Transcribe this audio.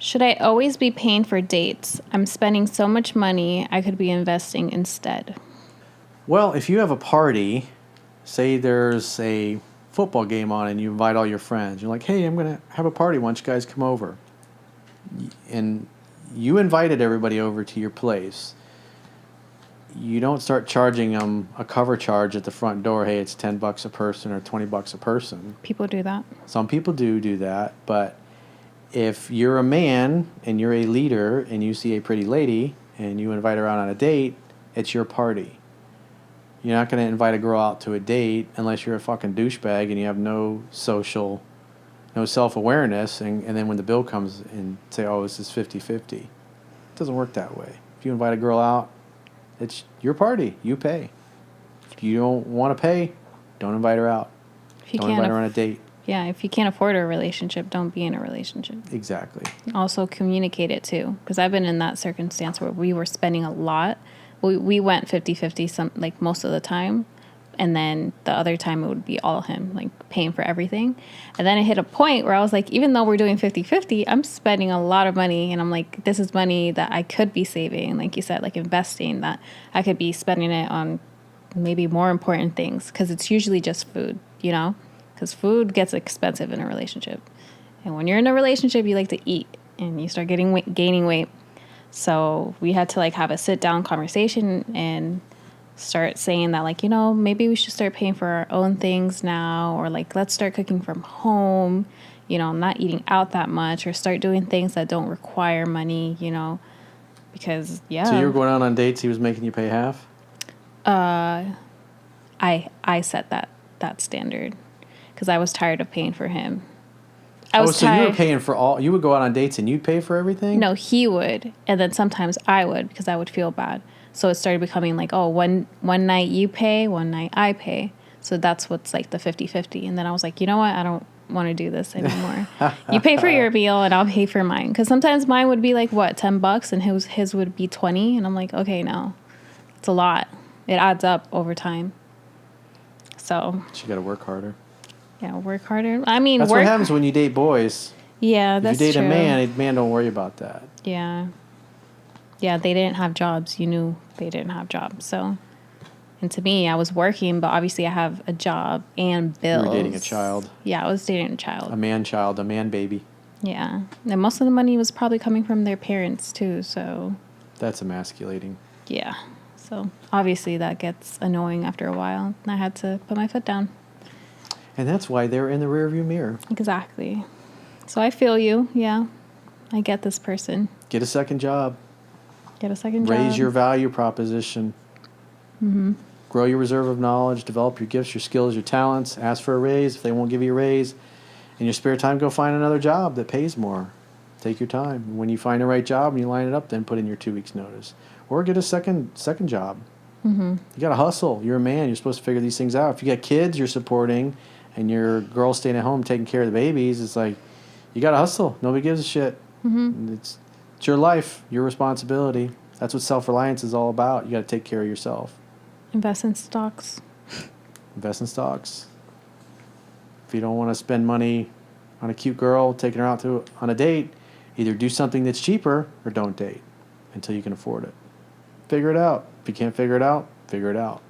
Should I always be paying for dates? I'm spending so much money I could be investing instead. Well, if you have a party, say there's a football game on and you invite all your friends. You're like, hey, I'm going to have a party. Why don't you guys come over? And you invited everybody over to your place. You don't start charging them a cover charge at the front door. Hey, it's $10 a person or $20 a person. People do that. Some people do that, but if you're a man and you're a leader and you see a pretty lady and you invite her out on a date, it's your party. You're not going to invite a girl out to a date unless you're a fucking douchebag and you have no self-awareness, and then when the bill comes and say, oh, this is 50-50. It doesn't work that way. If you invite a girl out, it's your party. You pay. If you don't want to pay, don't invite her out. Don't invite her on a date. Yeah, if you can't afford a relationship, don't be in a relationship. Exactly. Also communicate it too, because I've been in that circumstance where we were spending a lot. We went 50-50 most of the time, and then the other time it would be all him, like paying for everything. And then it hit a point where I was like, even though we're doing 50-50, I'm spending a lot of money, and I'm like, this is money that I could be saving, like you said, like investing, that I could be spending it on maybe more important things, because it's usually just food, because food gets expensive in a relationship. And when you're in a relationship, you like to eat, and you start gaining weight. So we had to have a sit down conversation and start saying that maybe we should start paying for our own things now, or let's start cooking from home, not eating out that much, or start doing things that don't require money, because So you were going out on dates, he was making you pay half? I set that standard because I was tired of paying for him. So you were paying for all... You would go out on dates and you'd pay for everything? No, he would. And then sometimes I would, because I would feel bad. So it started becoming one night you pay, one night I pay. So that's what's the 50-50. And then I was like, you know what? I don't want to do this anymore. You pay for your meal and I'll pay for mine. Because sometimes mine would be $10 and his would be 20. And I'm like, okay, no. It's a lot. It adds up over time. So you got to work harder. Yeah, work harder. I mean, that's what happens when you date boys. Yeah, that's true. If you date a man don't worry about that. Yeah. Yeah, they didn't have jobs. You knew they didn't have jobs. So, and to me, I was working, but obviously I have a job and bills. You were dating a child. Yeah, I was dating a child. A man baby. Yeah. And most of the money was probably coming from their parents, too, so. That's emasculating. Yeah. So, obviously that gets annoying after a while. And I had to put my foot down. And that's why they're in the rearview mirror. Exactly. So I feel you. Yeah. I get this person. Get a second job. Raise your value proposition. Mm-hmm. Grow your reserve of knowledge. Develop your gifts, your skills, your talents. Ask for a raise. If they won't give you a raise, in your spare time, go find another job that pays more. Take your time. When you find the right job and you line it up, then put in your 2 weeks notice. Or get a second job. Mm-hmm. You got to hustle. You're a man. You're supposed to figure these things out. If you got kids you're supporting, and your girl staying at home taking care of the babies, it's you got to hustle. Nobody gives a shit. Mm-hmm. It's your life, your responsibility. That's what self-reliance is all about. You got to take care of yourself. Invest in stocks. Invest in stocks. If you don't want to spend money on a cute girl, taking her out on a date, either do something that's cheaper or don't date until you can afford it. Figure it out. If you can't figure it out, figure it out.